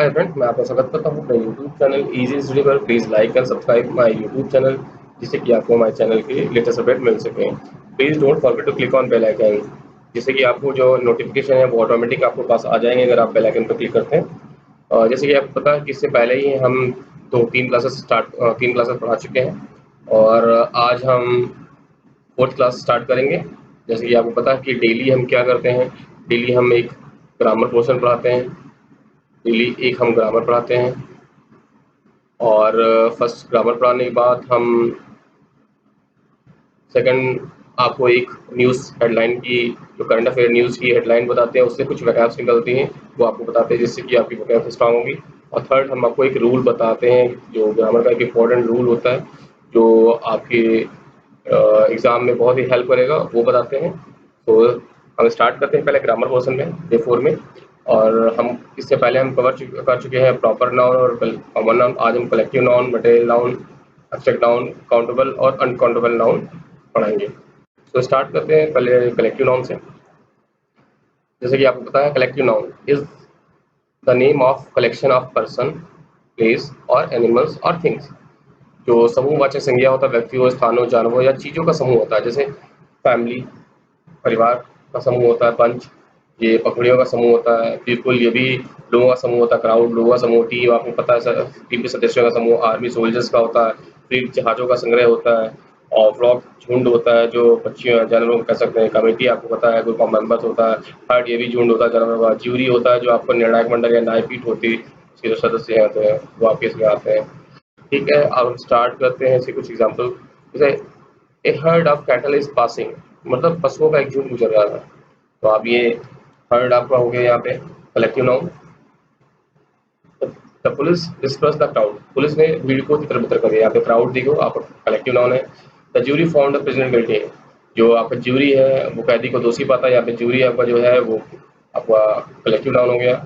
Hi friend, मैं आपका स्वागत करता हूँ अपने यूट्यूब चैनल इजी स्टडी पर। Please like and subscribe my YouTube channel, जिससे कि आपको हमारे चैनल के लेटेस्ट अपडेट मिल सके। Please don't forget to click on bell icon, जिससे कि आपको जो नोटिफिकेशन है वो ऑटोमेटिक आपके पास आ जाएंगे अगर आप बेल आइकन पर क्लिक करते हैं। जैसे कि आपको पता है कि इससे पहले ही हम तीन क्लासेस पढ़ा चुके हैं, और आज हम फोर्थ क्लास स्टार्ट करेंगे। जैसे कि आपको पता है कि डेली हम क्या करते हैं, डेली हम एक ग्रामर पोर्शन पढ़ाते हैं, डेली एक हम ग्रामर पढ़ाते हैं, और फर्स्ट ग्रामर पढ़ाने के बाद हम सेकंड आपको एक न्यूज़ हेडलाइन की, जो करंट अफेयर न्यूज़ की हेडलाइन बताते हैं, उससे कुछ वैकैब्स निकलती हैं, वो आपको बताते हैं, जिससे कि आपकी वैकैब स्ट्रांग होगी। और थर्ड हम आपको एक रूल बताते हैं, जो ग्रामर का एक इम्पोर्टेंट रूल होता है, जो आपके एग्ज़ाम में बहुत ही हेल्प करेगा, वो बताते हैं। तो हम स्टार्ट करते हैं पहले ग्रामर पोर्शन में, डे 4 में। और हम इससे पहले हम कर चुके हैं प्रॉपर नाउन और कॉमन नाउन। आज हम collective noun, material noun, abstract noun, countable और अनकाउंटेबल नाउन पढ़ाएंगे। तो स्टार्ट करते हैं पहले कलेक्टिव नाउन से। जैसे कि आपको पता है, collective noun is the name of collection of person, place और एनिमल्स और थिंग्स। जो समूहवाचक संज्ञा होता है व्यक्तियों, स्थानों, जानवरों या चीज़ों का समूह होता है। जैसे फैमिली, परिवार का समूह होता है। पंच, ये पखड़ियों का समूह होता है। पीपल, ये भी लोगों का समूह होता है। क्राउड, लोगों का समूह। टीम, आपको पता है, टीम के सदस्यों का समूह। आर्मी, सोल्जर्स का होता है। फ्लीट, जहाज़ों का संग्रह होता है। और फ्लॉक, झुंड होता है, जो पक्षियों जानवरों को कह सकते हैं। कमेटी, आपको पता है, ग्रुप ऑफ मेंबर्स होता है। हर्ड, ये भी झुंड होता है जानवरों का। ज्यूरी होता है, जो आपको निर्णायक मंडल या न्यायपीठ होती है, इसके जो सदस्य होते हैं वो आपके इसमें आते हैं। ठीक है, अब हम स्टार्ट करते हैं इसके कुछ एग्जाम्पल। जैसे a herd of cattle is passing, मतलब पशुओं का एक झुंड गुजर रहा था। तो आप ये हर्ड आपका हो गया यहाँ पे collective noun. The police disperse the crowd, police ने भीड़ को तितर बितर कर दिया। यहाँ पे क्राउड देखो, आप कलेक्टिव नाउन है। The jury found the prisoner guilty, जो आपका ज्यूरी है वो कैदी को दोषी पाता है। यहाँ पे ज्यूरी आपका जो है वो आपका कलेक्टिव नाउन हो गया।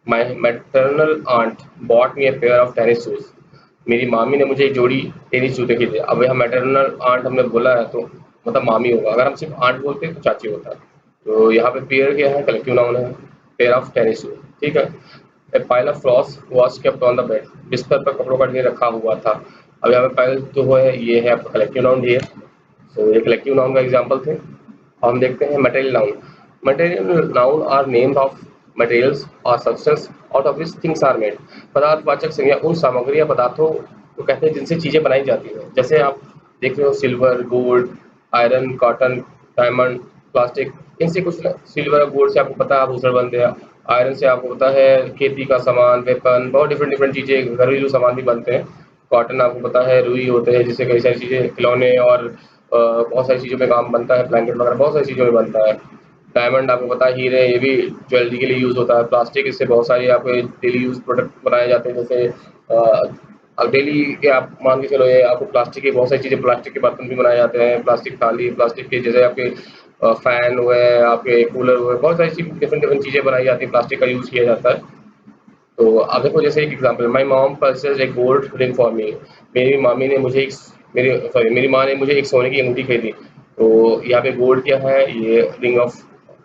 My maternal aunt bought me a pair of tennis shoes, मेरी मामी ने मुझे एक जोड़ी टेनिस जूते खरीदे। अब यहाँ मैटरनल आंट हमने बोला है, तो मतलब मामी होगा। अगर हम सिर्फ आंट बोलते तो चाची होता है। तो यहाँ पे पेयर क्या है, कलेक्टिव नाउन है। पेयर ऑफ टेनिस शूज, ठीक है। ए pile of floss was kept on the bed, बिस्तर पर कपड़ों का ढेर रखा हुआ था। अब यहाँ पे पाइल जो है ये है आपका कलेक्टिव नाउन ढेर। तो ये कलेक्टिव नाउन का एग्जाम्पल थे। अब हम देखते हैं material noun. Material noun are names of materials और substance out of which things are made, पदार्थवाचक संज्ञा उन सामग्री या पदार्थों को कहते हैं जिनसे चीज़ें बनाई जाती हैं। जैसे आप देख रहे हो, silver, gold, iron, cotton, diamond, plastic, इनसे कुछ सिल्वर और गोल्ड से आपको पता है आभूषण बनते हैं। आयरन से आपको पता है खेती का सामान, वेपन, बहुत डिफरेंट डिफरेंट चीज़ें, घरेलू सामान भी बनते हैं। कॉटन आपको पता है रुई होते हैं, जिससे कई सारी चीज़ें, खिलौने और बहुत सारी चीज़ों में काम बनता है। ब्लैंकेट वगैरह बहुत सारी चीज़ों में बनता है। डायमंड आपको पता है हीरे, ये भी ज्वेलरी के लिए यूज़ होता है। प्लास्टिक, इससे बहुत सारे आपके डेली यूज़ प्रोडक्ट बनाए जाते हैं। जैसे अब डेली के आप मान के चलो, ये आपको प्लास्टिक की बहुत सारी चीज़ें, प्लास्टिक के बर्तन भी बनाए जाते हैं, प्लास्टिक थाली, प्लास्टिक के जैसे आपके फ़ैन हुए, आपके कूलर हुए, बहुत सारी चीज़, डिफरेंट डिफरेंट चीज़ें बनाई जाती हैं, प्लास्टिक का यूज़ किया जाता है। तो अब देखो, जैसे एक example, my mom purchase A gold ring for me, मेरी मामी ने मुझे एक मेरी माँ ने मुझे एक सोने की अंगूठी खरीदी। तो यहाँ पे गोल्ड क्या है, ये रिंग ऑफ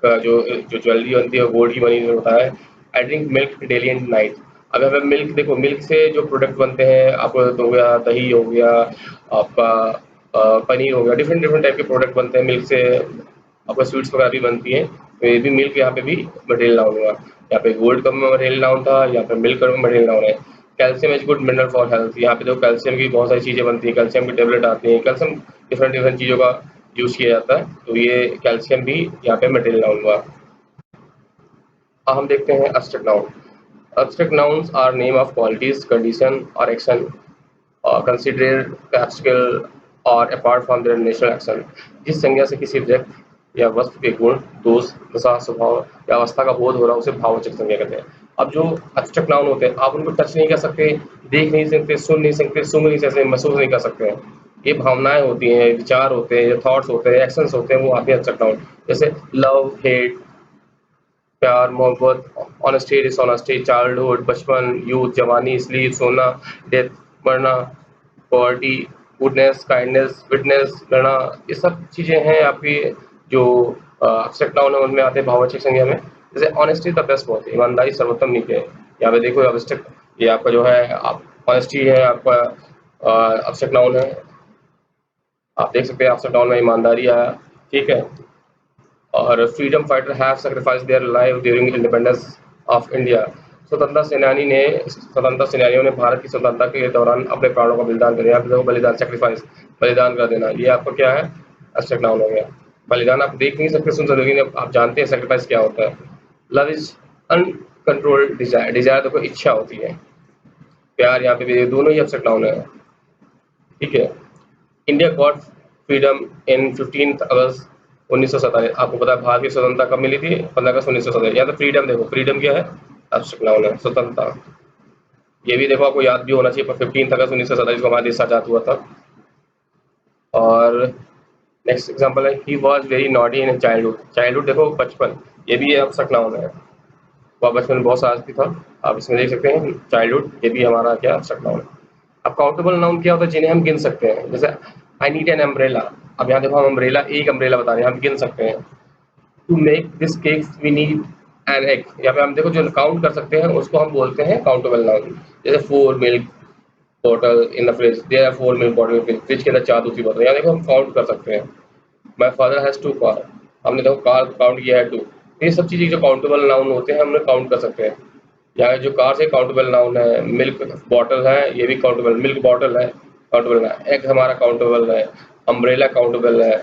का जो जो ज्वेलरी बनती है वो गोल्ड की बनी हुई होता है। I drink milk daily and night. अब यहाँ पे मिल्क देखो, मिल्क से जो प्रोडक्ट बनते हैं, आपको हो गया दही, हो गया आपका पनीर, हो गया, डिफरेंट डिफरेंट टाइप के प्रोडक्ट बनते हैं मिल्क से। आपका स्वीट्स वगैरह भी बनती हैं। तो ये भी मिल्क यहाँ पे भी मटेरियल नाउन हुआ। यहाँ पे गोल्ड का मटेरियल नाउन था, यहाँ पे मिल्क का मटेरियल नाउन है। Calcium is good mineral for health, यहाँ पे जो कैल्शियम की बहुत सारी चीज़ें बनती हैं, कैल्शियम की टेबलेट आती हैं, कैल्शियम डिफरेंट डिफरेंट चीज़ों का यूज़ किया जाता है। तो ये कैल्शियम भी यहाँ पे मटेरियल नाउन हुआ। अब हम देखते हैं abstract noun. Abstract nouns are name of qualities, condition और एक्शन considered practical और apart from their natural action, जिस संज्ञा से किसी व्यक्ति या वस्तु के गुण, दोष, दशा, स्वभाव या अवस्था का बोध हो रहा है, उसे भाववाचक संज्ञा कहते हैं। अब जो एब्स्ट्रैक्ट नाउन होते हैं, आप उनको टच नहीं कर सकते, देख नहीं सकते, सुन नहीं सकते, सूंघ नहीं सकते, महसूस नहीं कर सकते हैं। ये भावनाएं होती हैं, विचार होते हैं, थॉट्स होते हैं, एक्शंस होते हैं, वो आते हैं एब्स्ट्रैक्ट नाउन। जैसे लव, हेट, प्यार, मोहब्बत, ऑनेस्टी, डिसऑनेस्टी, चाइल्डहुड, बचपन, यूथ, जवानी, स्लीप, सोना, डेथ, मरना, पॉवर्टी, गुडनेस, काइंडनेस, विटनेस, गणना, ये सब चीज़ें हैं आपकी जो एब्स्ट्रैक्ट नाउन है, उनमें आते हैं भाववाचक संज्ञा में। जैसे ऑनेस्टी द बेस्ट बहुत है, ईमानदारी सर्वोत्तम नीति है। यहाँ पे देखो एब्स्ट्रैक्ट, ये आपका जो है आप ऑनेस्टी है आपका एब्स्ट्रैक्ट नाउन है। आप देख सकते हैं एब्स्ट्रैक्ट नाउन में ईमानदारी आया, ठीक है। और freedom fighter have sacrifice their life during independence of India. स्वतंत्रता सेनानियों ने भारत की स्वतंत्रता के दौरान अपने प्राणों का बलिदान कर दिया। आप देखो बलिदान, सैक्रिफाइस, बलिदान कर देना, ये आपका क्या है, एब्स्ट्रैक्ट नाउन हो गया। बलिदान आप देख नहीं सकते, सुन सकते, लेकिन आप जानते हैं सैक्रिफाइस क्या होता है। Love is uncontrolled desire, desire देखो इच्छा होती है। प्यार यहाँ पे भी दोनों ही एब्स्ट्रैक्ट नाउन है, ठीक है। इंडिया गॉट फ्रीडम इन 15 अगस्त 1947। आपको पता है भारत की स्वतंत्रता कब मिली थी? 15 अगस्त 1947। यहाँ तो फ्रीडम देखो, फ्रीडम क्या है, एब्स्ट्रैक्ट नाउन है, स्वतंत्रता। ये भी देखो आपको याद भी होना चाहिए, 15 अगस्त 1947 को हमारा देश आजाद हुआ था। और नेक्स्ट एग्जांपल है, he was very naughty in childhood. Childhood देखो बचपन, ये भी एब्स्ट्रैक्ट नाउन है। वह बचपन में बहुत शरारती था, आप इसमें देख सकते हैं चाइल्डहुड, ये भी हमारा क्या, एब्स्ट्रैक्ट नाउन है। अब काउंटेबल नाउन क्या होता है? जिन्हें हम गिन सकते हैं, जैसे आई नीड एन अम्ब्रेला। अब यहाँ देखो हम अम्ब्रेला, एक अम्ब्रेला बता रहे हैं, हम गिन सकते हैं। To make this cake we need an egg. यहाँ पे हम देखो जो काउंट कर सकते हैं उसको हम बोलते हैं काउंटेबल नाउन। जैसे 4 milk bottle in the fridge, there are 4 milk bottle in fridge के अंदर 4 दूसरी बोतल, यहाँ देखो हम काउंट कर सकते हैं। माय फादर हैज 2 कार, हमने देखो कार काउंट किया है 2। ये सब चीज़ें जो काउंटेबल नाउन होते हैं, हमने काउंट कर सकते हैं। यहाँ जो कार से काउंटेबल नाउन है, मिल्क बॉटल है, ये भी काउंटेबल, मिल्क बॉटल है काउंटेबल है, एग हमारा काउंटेबल है, अम्ब्रेला काउंटेबल है।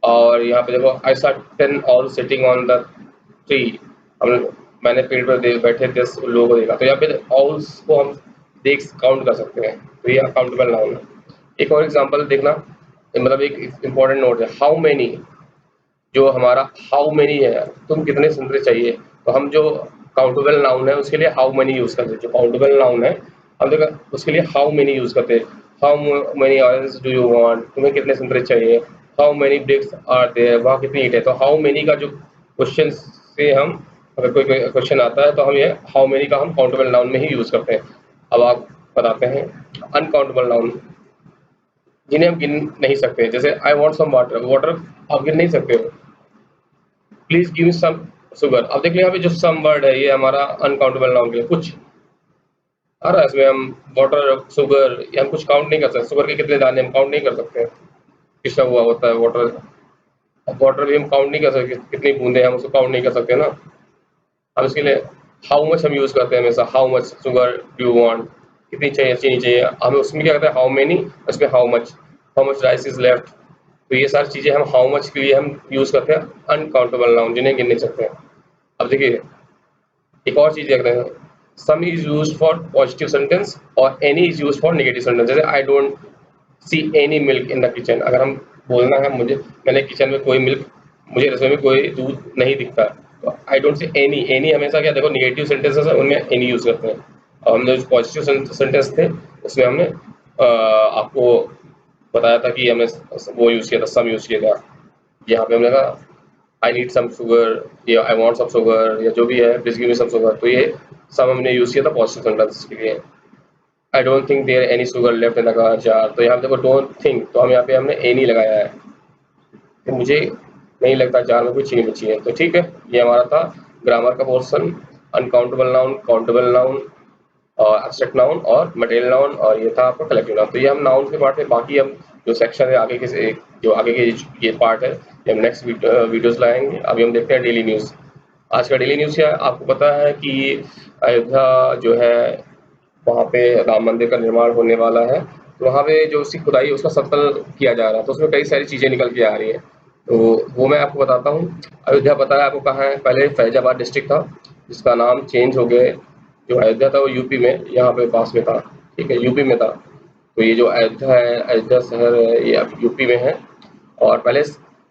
और यहाँ पे देखो I saw 10 all sitting on the tree, हम मैंने पेड़ पर बैठे 10 लोगों को देखा। तो यहाँ पे ऑल्स को हम देख काउंट कर सकते हैं, तो ये काउंटेबल नाउन है। एक और एग्जांपल देखना, मतलब एक इंपॉर्टेंट नोट है, हाउ मेनी। जो हमारा हाउ मेनी है, तुम कितने संतरे चाहिए, तो हम जो काउंटेबल नाउन है उसके लिए हाउ मेनी यूज करते हैं। जो काउंटेबल नाउन है हम देखो उसके लिए हाउ मेनी यूज करते हैं। How many orange do you want, तुम्हें कितने संतरे चाहिए। How many bricks are there, वहाँ कितनी ईंट है। तो हाउ मेनी का जो क्वेश्चन से हम, अगर कोई क्वेश्चन आता है तो हम ये हाउ मेनी का हम काउंटेबल नाउन में ही यूज करते हैं। अब आप बताते हैं अनकाउंटेबल नाउन, जिन्हें हम गिन नहीं सकते। जैसे I want some water, water आप गिन नहीं सकते हो। Please give me some sugar, अब देख लो यहाँ पे जो सम वर्ड है ये हमारा अनकाउंटेबल नाउन के लिए कुछ आ रहा है, इसमें हम वाटर शुगर, ये हम कुछ काउंट नहीं कर सकते। शुगर के कितने दाने हम काउंट नहीं कर सकते, पिसा हुआ होता है वाटर। वाटर भी हम काउंट नहीं कर सकते, कितनी बूंदे हैं हम उसको काउंट नहीं कर सकते ना। हम इसके लिए हाउ मच हम यूज करते हैं हमेशा, how much sugar do you want, कितनी चाहिए, चीनी चाहिए। हमें उसमें क्या कहते हैं, हाउ मेनी, उसमें how much rice is left. तो ये सारी चीजें हम हाउ मच के लिए हम यूज करते हैं अनकाउंटेबल नाउन, जिन्हें गिन नहीं सकते। अब देखिए एक और चीज देखते हैं, some is used for positive sentence और any is used for negative sentence. जैसे I don't see any milk in the kitchen, अगर हम बोलना है मुझे, मैंने किचन में कोई मिल्क, मुझे रसोई में कोई दूध नहीं दिखता, तो आई डोंट सी एनी, एनी हमेशा क्या देखो नेगेटिव सेंटेंसेस है उनमें एनी यूज करते हैं। और हमने जो पॉजिटिव सेंटेंस थे उसमें हमने आपको बताया था कि हमने वो यूज किया था, सम यूज किया था। यहाँ पे हमने कहा आई नीड सम शुगर या आई वांट सम शुगर या जो भी है, please give me some sugar, तो ये सम हमने यूज किया था पॉजिटिव सेंटेंस के लिए। I don't think there any sugar left in the car jar, तो यहाँ देखो डोंट थिंक, तो हम यहाँ पे हमने एनी लगाया है, तो मुझे नहीं लगता जार में कोई चीनी बची है। तो ठीक है, ये हमारा था ग्रामर का portion, uncountable noun, countable noun और एब्स्ट्रैक्ट नाउन और मटेरियल नाउन, और ये था आपका कलेक्टिव नाउन। तो ये हम नाउन के पार्ट में, बाकी हम जो सेक्शन है आगे के जो आगे के ये पार्ट है ये हम नेक्स्ट वीडियोस लाएंगे। अभी हम देखते हैं डेली न्यूज़। आज का डेली न्यूज़ क्या है, आपको पता है कि अयोध्या जो है वहाँ पे राम मंदिर का निर्माण होने वाला है, तो वहाँ पे जो उसकी खुदाई है उसका सर्कल किया जा रहा है, तो उसमें कई सारी चीज़ें निकल के आ रही हैं, तो वो मैं आपको बताता हूँ। अयोध्या पता है आपको कहाँ है? पहले फैजाबाद डिस्ट्रिक्ट था, जिसका नाम चेंज हो गए। जो अयोध्या था वो यूपी में, यहाँ पे पास में था, ठीक है, यूपी में था। तो ये जो अयोध्या है, अयोध्या शहर है, ये अब यूपी में है। और पहले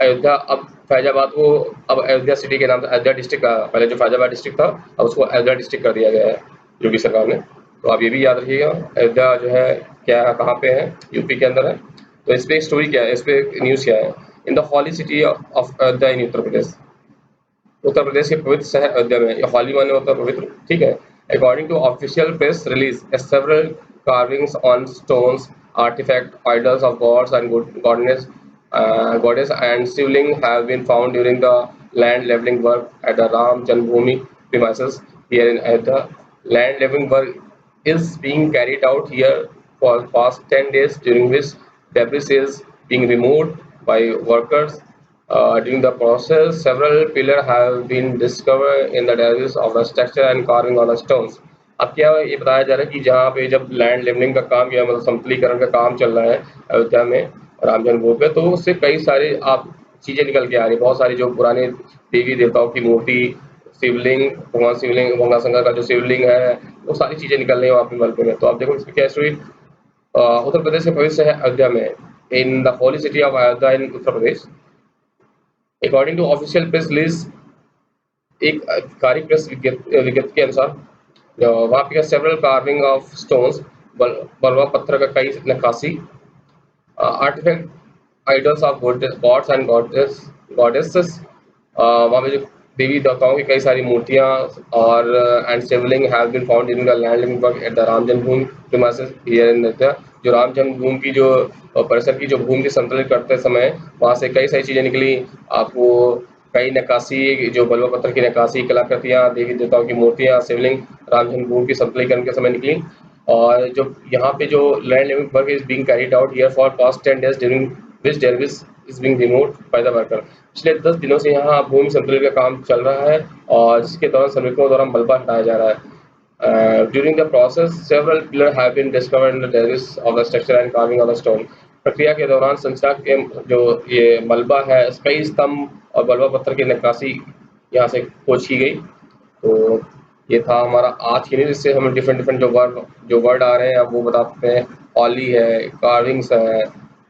अयोध्या, अब फैजाबाद को अब अयोध्या सिटी के नाम से अयोध्या डिस्ट्रिक्ट का, पहले जो फैजाबाद डिस्ट्रिक्ट था अब उसको अयोध्या डिस्ट्रिक्ट कर दिया गया है योगी सरकार ने। तो आप ये भी याद रखिएगा, अयोध्या जो है क्या है, कहाँ पे है, यूपी के अंदर है। तो इस पे स्टोरी क्या है, इस पे न्यूज़ क्या है, in the holy city of Ayodhya in Uttar Pradesh. Uttar Pradesh के पवित्र शहर अयोध्या में, या हॉली माने होता है पवित्र, ठीक है। According to official press release, several carvings on stones artifact idols of gods and goddess and shivling have been found during the land leveling work at the Ram Janmabhoomi premises here in Ayodhya. Land leveling work is being carried out here for past 10 days, during which debris is being removed by workers. During the process, several pillars have been discovered in the debris of the structure and carving on the stones. अब क्या ये बताया जा रहा है कि जहाँ पे जब लैंड लेवलिंग का काम या मतलब समतलीकरण का काम चल रहा है अयोध्या में राम जन्मभूमि पे, तो उससे कई सारे आप चीजें निकल के आ रही है। बहुत सारी जो पुराने देवी देवताओं की मूर्ति, शिवलिंग, भगवान शंकर का जो शिवलिंग है, वो सारी चीजें निकल रही है वहाँ पे मलबे में। तो आप देखो इसमें क्या स्टोरी, उत्तर प्रदेश के पवित्र शहर अयोध्या में, in the holy city of Ayodhya in Uttar Pradesh, according to official press release, एक आधिकारिक प्रेस विज्ञप्ति के अनुसार वहाँ पे सेवरल कार्विंग ऑफ स्टोन्स, बलवा पत्थर का कई नक्काशी, artifact idols of gods and goddesses, वहाँ पे जो देवी देवताओं की कई सारी मूर्तियाँ और and shivling have been found during the land levelling work at the Ram Janmabhoomi premises here in Ayodhya. जो राम जन्मभूमि की जो परिसर की जो भूमि की संतुलित करते समय वहाँ से कई सारी चीजें निकली। आपको कई नक्काशी, जो बलवा पत्थर की नक्काशी, कलाकृतियाँ, देवी देवताओं की मूर्तियाँ, शिवलिंग राम जन्मभूमि की संतुलीकरण के समय निकली। और जो यहाँ पे जो land levelling work is being carried out here for past 10 days, during which debris is being removed by the worker. पिछले 10 दिनों से यहाँ भूमि संतुलन का काम चल रहा है और जिसके दौरान श्रमिकों द्वारा मलबा हटाया जा रहा है। During the process several pillar have been discovered in the debris of the structure and carving of the stone. प्रक्रिया के दौरान संचार के जो ये मलबा है, कई स्तंभ और बलवा पत्थर की नक्काशी यहाँ से खोज की गई। तो ये था हमारा आज की न्यूज़। इससे हम डिफरेंट डिफरेंट जो वर्ड आ रहे हैं अब वो बता सकते हैं। हॉली है, कार्विंग्स है,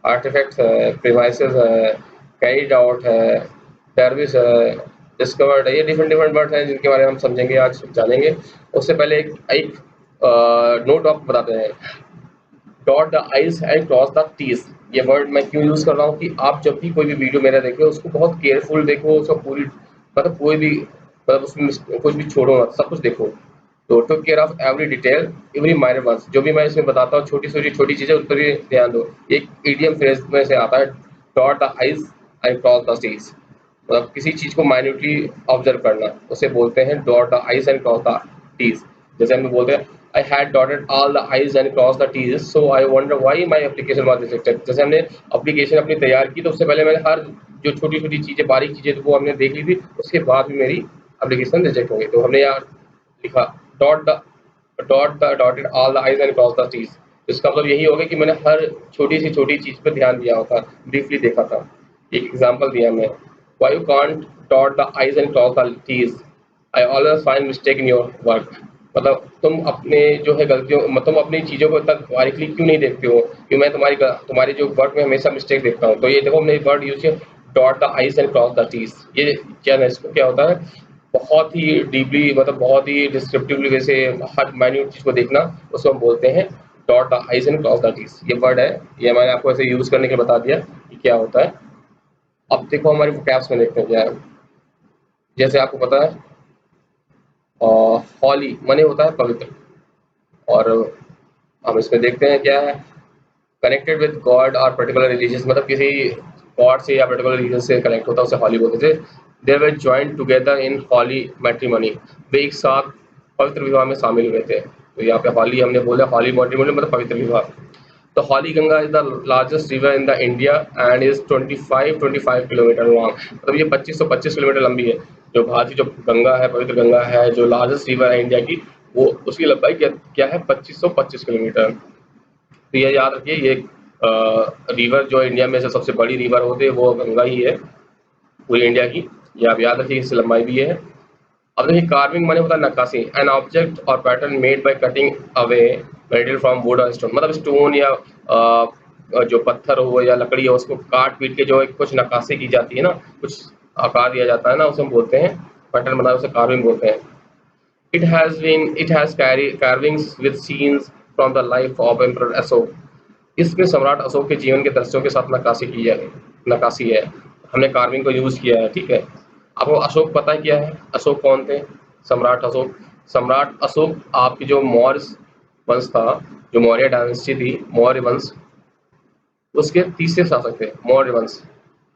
आर्टिफैक्ट्स है, प्रीमाइसेस है, कैरिड आउट है, सर्विस है, डिस्कवर्ड है। ये डिफरेंट डिफरेंट वर्ड हैं जिनके बारे में हम समझेंगे, आज जानेंगे। उससे पहले एक नोट ऑफ बताते हैं। Dot the i's and cross the t's, ये वर्ड मैं क्यों यूज कर रहा हूँ कि आप जब भी कोई भी वीडियो मेरा देखें उसको बहुत केयरफुल देखो, उसको पूरी मतलब कोई भी मतलब उसमें कुछ भी छोड़ो मत, सब कुछ देखो। तो take care of every detail, every minor ones, जो भी मैं इसमें बताता हूँ छोटी छोटी चीजें उस पर भी ध्यान दो। एक ईडियम फ्रेज में से आता है, dot the i's and cross the t's, मतलब किसी चीज को माइन्यूटली ऑब्जर्व करना, उसे बोलते हैं dot the i's and cross the t's. जैसे हम बोलते हैं I had dotted all the i's and crossed the t's, so I wonder why my application was rejected। जैसे हमने एप्लीकेशन अपनी तैयार की तो उससे पहले मैंने हर जो छोटी छोटी चीजें, बारीक चीजें तो वो हमने देख ली थी, उसके बाद भी मेरी एप्लीकेशन रिजेक्ट हो गई। तो हमने यहाँ लिखा dotted all the i's and cross the t's। इसका मतलब यही होगा कि मैंने हर छोटी सी छोटी चीज पर ध्यान दिया होता, ब्रीफली देखा था। एक एग्जाम्पल दिया हमने, why you can't dot the i's and cross the t's, I always find mistake in your work। मतलब तुम अपने जो है गलतियों, मतलब तुम अपनी चीज़ों को इतना बारीकली क्यों नहीं देखते हो कि मैं तुम्हारी जो वर्क में हमेशा मिस्टेक देखता हूँ। तो ये देखो हमने वर्ड यूज किया, dot the i's and cross the t's. ये क्या है, इसको क्या होता है, बहुत ही डीपली मतलब बहुत ही डिस्क्रिप्टिवली वैसे हर माइन्यूट चीज़ को देखना, उसको हम बोलते हैं dot the i's and cross the t's. ये वर्ड है, ये मैंने आपको ऐसे यूज करने के बता दिया कि क्या होता है। अब देखो हमारे कैप्स में देखते हैं क्या है। जैसे आपको पता है हॉली मने होता है पवित्र, और हम इसमें देखते हैं क्या है, कनेक्टेड विद गॉड और पर्टिकुलर रिलीजियस, मतलब किसी गॉड से या पर्टिकुलर रिलीजन से कनेक्ट होता है, उसे हॉली बोलते थे। They were joined together in holy matrimony, वे एक साथ पवित्र विवाह में शामिल हुए थे। तो यहाँ पे हॉली हमने बोला, हॉली मैट्रिमोनी मतलब पवित्र विवाह। तो holy Ganga is the largest river in the India and is 25 kilometre long, मतलब ये 2525 किलोमीटर लंबी है। जो भारत की जो गंगा है, पवित्र गंगा है, जो लार्जेस्ट रिवर है इंडिया की, वो उसकी लंबाई क्या है, 2525 किलोमीटर। तो ये याद रखिए, ये रिवर जो इंडिया में से सबसे बड़ी रिवर होती है वो गंगा ही है पूरी इंडिया की। ये आप याद रखिए, इससे लंबाई भी है। अब देखिए कार्विंग माने होता है नक्काशी, एन ऑब्जेक्ट और pattern made by cutting away material from would और स्टोन, मतलब स्टोन या जो पत्थर हो या लकड़ी हो उसको काट पीट के जो कुछ नक्काशी की जाती है ना, कुछ आकार दिया जाता है ना, उसे हम बोलते हैं पैटर्न बना, उसे कार्विंग बोलते हैं। it has carvings with scenes from the life of Emperor Ashok। इसमें सम्राट अशोक के जीवन के दृश्यों के साथ नक्काशी है, हमने कार्विंग को यूज किया है। ठीक है, आपको अशोक पता है क्या है, अशोक कौन थे, सम्राट अशोक आपकी जो मौर्य वंश था, जो मौर्य डायनेस्टी थी, मौर्य वंश, उसके तीसरे शासक थे मौर्य वंश।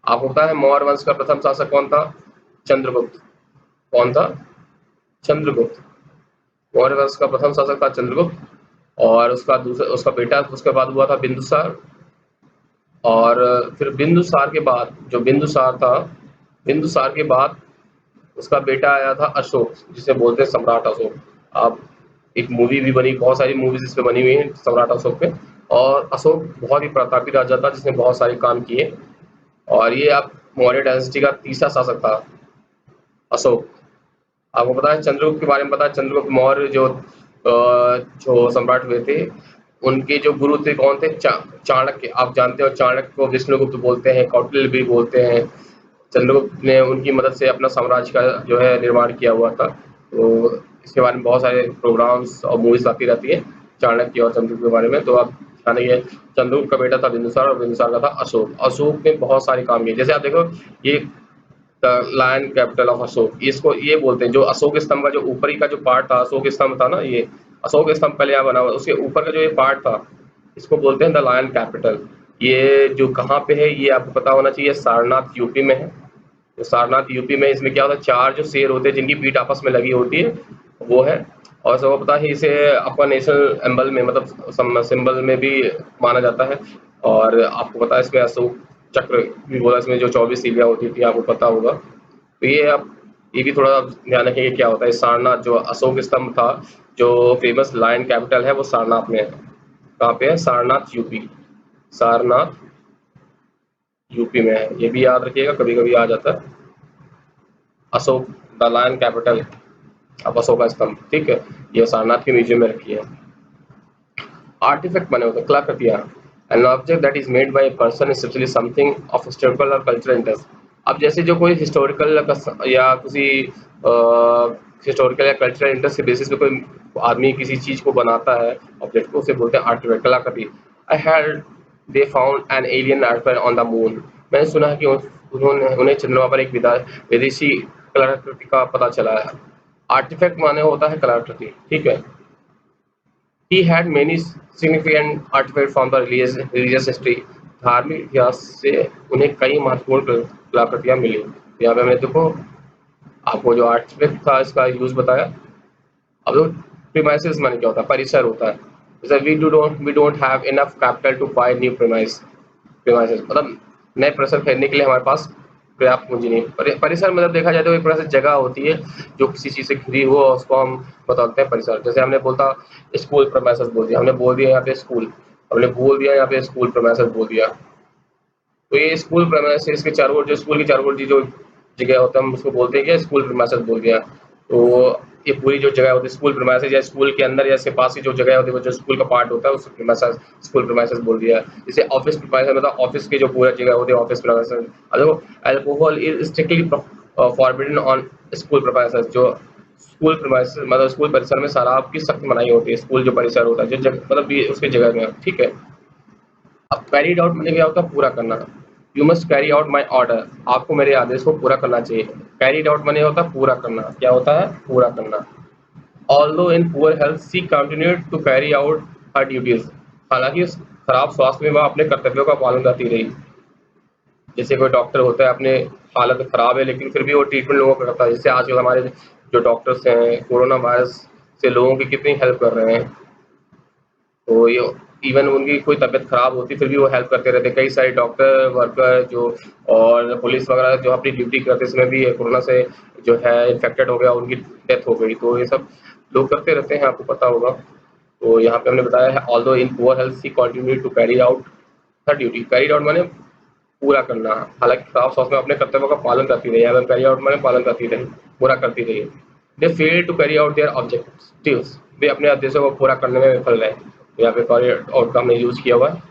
आपको पता है मौर्य वंश का प्रथम शासक कौन था, चंद्रगुप्त। कौन था, चंद्रगुप्त। मौर्य वंश का प्रथम शासक था चंद्रगुप्त, और उसका दूसरा उसका बेटा उसके बाद हुआ था बिंदुसार। और फिर बिंदुसार के बाद जो बिंदुसार था, बिंदुसार के बाद उसका बेटा आया था अशोक, जिसे बोलते हैं सम्राट अशोक। अब एक मूवी भी बनी, बहुत सारी मूवीज इस पे बनी हुई हैं सम्राट अशोक पे। और अशोक बहुत ही प्रतापी राजा था जिसने बहुत सारे काम किए। और ये अब मौर्य डायनेस्टी का तीसरा शासक था अशोक। आपको पता है चंद्रगुप्त के बारे में? पता है चंद्रगुप्त मौर्य जो सम्राट हुए थे, उनके जो गुरु थे कौन थे? चाणक्य। आप जानते हो चाणक्य को विष्णुगुप्त बोलते हैं, कौटिल्य भी बोलते हैं। चंद्रगुप्त ने उनकी मदद से अपना साम्राज्य का जो है निर्माण किया हुआ था। तो इसके बारे में बहुत सारे प्रोग्राम्स और मूवीज आती रहती है चाणक्य और चंद्रगुप्त के बारे में। तो आप जानेंगे चंद्रगुप्त का बेटा था बिंदुसार, और बिंदुसार का था अशोक। अशोक ने बहुत सारे काम किए, जैसे आप देखो ये the lion capital of Ashok, इसको ये बोलते हैं। जो अशोक स्तंभ का जो ऊपरी का जो पार्ट था, अशोक स्तंभ था ना, ये अशोक स्तंभ पहले यहाँ बना हुआ, उसके ऊपर का जो ये पार्ट था, इसको बोलते हैं द लायन कैपिटल। ये जो कहाँ पे है ये आपको पता होना चाहिए, सारनाथ यूपी में है। तो सारनाथ यूपी में, इसमें क्या होता है, चार जो शेर होते हैं जिनकी पीठ आपस में लगी होती है, वो है। और सबको पता है इसे अपना नेशनल एम्बल में, मतलब सिंबल में भी माना जाता है। और आपको पता है इसमें अशोक चक्र भी बोला, इसमें जो 24 सीढ़ियाँ होती थी, आपको पता होगा। तो ये आप ये भी थोड़ा ध्यान रखेंगे क्या होता है सारनाथ। जो अशोक स्तंभ था, जो फेमस लायन कैपिटल है, वो सारनाथ में है। कहाँ पे है? सारनाथ यूपी। सारनाथ यूपी में है, ये भी याद रखिएगा, कभी कभी आ जाता है। Ashok the lion capital of Ashoka स्तंभ, ठीक है। ये सारनाथ के म्यूजियम में रखी है। आर्टिफैक्ट बने होते हैं, कलाकृतियाँ। An object that is made by a person is actually something of historical और कल्चरल इंटरेस्ट। अब जैसे जो कोई हिस्टोरिकल या किसी हिस्टोरिकल या कल्चरल इंटरेस्ट के बेसिस पे कोई आदमी किसी चीज को बनाता है, ऑब्जेक्ट को, उसे बोलते हैं आर्टिफैक्ट, कलाकृति। I had they found an alien artifact on the moon. मैंने सुना है कि उन्होंने उन्हें चंद्रमा पर एक विदेशी कलाकृति का पता चला है। आर्टिफैक्ट माने होता है कलाकृति, ठीक है। He had many significant artifacts from the religious history। धार्मिक इतिहास से उन्हें कई महत्वपूर्ण कलाकृतियां मिली। यहाँ पे मैंने देखो आपको जो आर्टिफैक्ट था इसका यूज बताया। अब तो प्रीमाइसेस माने क्या होता है? परिसर होता है। जैसे we don't have enough capital to buy new premises, मतलब नए परिसर खरीदने के लिए हमारे पास पर्याप्त पूंजी नहीं। परिसर मतलब देखा जाए तो एक तरह से जगह होती है जो किसी चीज से घिरी हो, और उसको हम बताते हैं परिसर। जैसे हमने बोलता स्कूल प्रीमाइसेस बोल दिया, हमने बोल दिया यहाँ पे स्कूल, हमने बोल दिया यहाँ पे स्कूल प्रीमाइसेस बोल दिया। तो ये स्कूल प्रीमाइसेस के चारों ओर, जो स्कूल की चारों ओर की जो जगह होता है, हम उसको बोलते हैं क्या? स्कूल प्रीमाइसेस बोल दिया। तो ये पूरी जो जगह होती है स्कूल प्रीमाइसेस, या स्कूल के अंदर या इसके पास की जो जगह होती है, वो जो स्कूल का पार्ट होता है, उस प्रीमाइसेस स्कूल प्रीमाइसेस बोल दिया। जैसे ऑफिस प्रीमाइसेस मतलब ऑफिस की जो पूरा जगह होती है, ऑफिस प्रीमाइसेस। देखो alcohol is strictly forbidden on school premises. जो स्कूल प्रीमाइसेस मतलब स्कूल परिसर में शराब की सख्त मनाही होती है। स्कूल जो परिसर होता है, जो जगह मतलब ये उसकी जगह में, ठीक है। अब कैरीड आउट मतलब क्या होता है? पूरा करना। You must carry out my order. आपको मेरे आदेश को पूरा करना चाहिए। कैरीड आउट माने होता है पूरा करना। क्या होता है? पूरा करना। Although in poor health she continued to carry out her duties. हालांकि उस खराब स्वास्थ्य में वह अपने कर्तव्यों का पालन करती रही। जैसे कोई डॉक्टर होता है, अपने हालत खराब है लेकिन फिर भी वो ट्रीटमेंट लोगों का करता है। जैसे आजकल हमारे जो डॉक्टर्स हैं, कोरोना वायरस से लोगों की कितनी हेल्प कर रहे हैं। तो ये इवन उनकी कोई तबीयत खराब होती फिर भी वो हेल्प करते रहते हैं। कई सारे डॉक्टर वर्कर जो और पुलिस वगैरह जो अपनी ड्यूटी करते समय भी कोरोना से जो है इन्फेक्टेड हो गया, उनकी डेथ हो गई। तो ये सब लोग करते रहते हैं, आपको पता होगा। तो यहाँ पे हमने बताया है although in poor health she continue to carry out her duty. Carry out माने पूरा करना। हालांकि खराब स्वास्थ्य में अपने कर्तव्यों का पालन करती रही। अगर कैरी आउट माने पालन करती रही, पूरा करती रही। They fail to carry out their objectives. वे अपने उद्देश्यों को पूरा करने में विफल रहे। यहाँ पे कैरी आउट का हमने यूज किया हुआ है।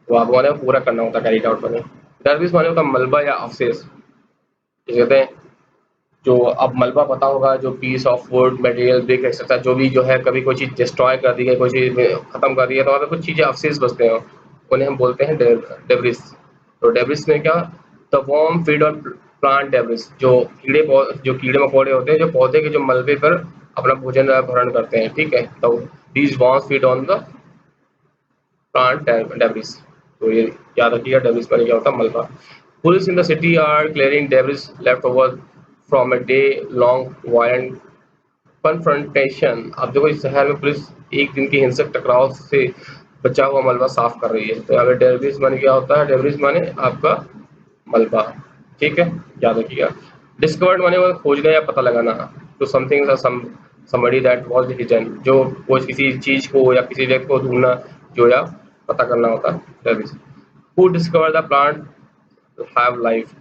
तो आपको माने पूरा करना होता है कैरी आउट माने। डरविश माने होता है मलबा या अवशेष, जिसे कहते हैं। जो अब मलबा पता होगा, जो piece of wood material brick etcetera, जो भी जो है कभी कोई चीज डिस्ट्रॉय कर दी है, कोई चीज खत्म कर दी है, तो वहाँ पे कुछ चीजें अवशेष बचते हैं, उन्हें हम बोलते हैं डेब्रिस। तो डेब्रिस में क्या? The worm feed on plant debris. जो कीड़े मकोड़े होते हैं जो पौधे के जो मलबे पर अपना भोजन भरण करते हैं, ठीक है। तो these worms feed on the plant debris. तो ये याद रखिएगा, डेब्रिस पर क्या होता है? मलबा। Police in the city are clearing debris left over from a day long violent confrontation, अब देखो इस शहर में पुलिस एक दिन के हिंसक टकराव से बचा हुआ मलबा साफ कर रही है। तो यहाँ पे डेब्रिस माने क्या होता है? डेब्रिस माने आपका मलबा, ठीक है, याद रखिएगा। डिस्कवर्ड माने वो खोजना या पता लगाना, तो something somebody that was hidden, जो वो किसी चीज को या किसी व्यक्ति को ढूंढना जो या पता करना होता है debris. Who discover the plant have life,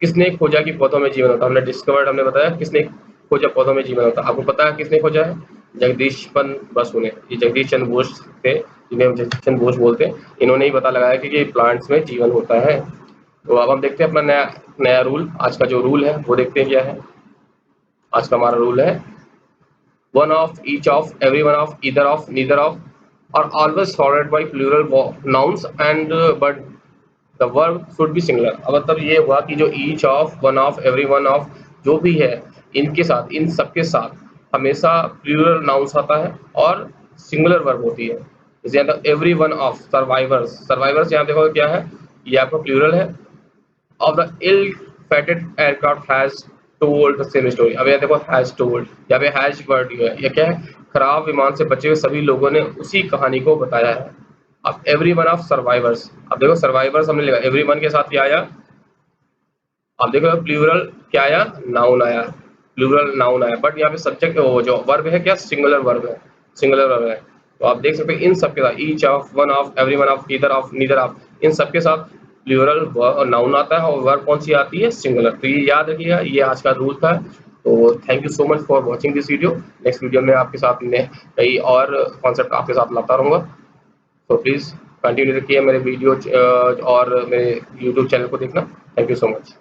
किसने खोजा कि पौधों में जीवन होता है? हमने डिस्कवर्ड, हमने बताया किसने खोजा पौधों में जीवन होता है। आपको पता है किसने खोजा है? जगदीश चंद्र बसु ने। ये जगदीश चंद्र बोस थे, जिन्हें हम जगदीश चंद्र बोस बोलते हैं। इन्होंने ही पता लगाया कि ये प्लांट्स में जीवन होता है। तो अब हम देखते हैं अपना नया नया रूल। आज का जो रूल है वो देखते हैं क्या है। आज का हमारा रूल है one of, each of, every one of, either of, neither of are always followed by plural nouns and but the verb should be singular। अब मतलब ये हुआ कि जो each of, one of, every one of जो भी है, इनके साथ, इन सबके साथ हमेशा प्लूरल नाउंस आता है और सिंगुलर वर्ब होती है। जैसे यहाँ तक every one of survivors, survivors यहाँ देखो क्या है, ये आपका प्लूरल है। of the ill-fated aircraft has told the same story। अब ये देखो has told, यहाँ पे has वर्ड है, ये क्या है? खराब विमान से बचे हुए सभी लोगों ने उसी कहानी को बताया है। अब एवरी वन ऑफ सर्वाइवर्स, अब देखो सर्वाइवर्स हमने लिखा, एवरी वन के साथ क्या आया? अब देखो प्लूरल क्या आया? नाउन आया, प्लूरल नाउन आया, बट यहाँ पे सब्जेक्ट वो जो वर्ब है क्या? सिंगुलर वर्ब है, सिंगुलर वर्ब है। तो आप देख सकते हैं इन सबके साथ each of, one of, every one of, either of, neither of, इन सबके साथ प्लूरल नाउन आता है और वर्ब कौन सी आती है? सिंगुलर। तो ये याद रखिएगा, ये आज का रूल था। तो thank you so much for watching this video. Next video में आपके साथ मैं कई और कॉन्सेप्ट आपके साथ लाता रहूँगा। तो प्लीज़ कंटिन्यू रखिए मेरे वीडियो और मेरे यूट्यूब चैनल को देखना। Thank you so much.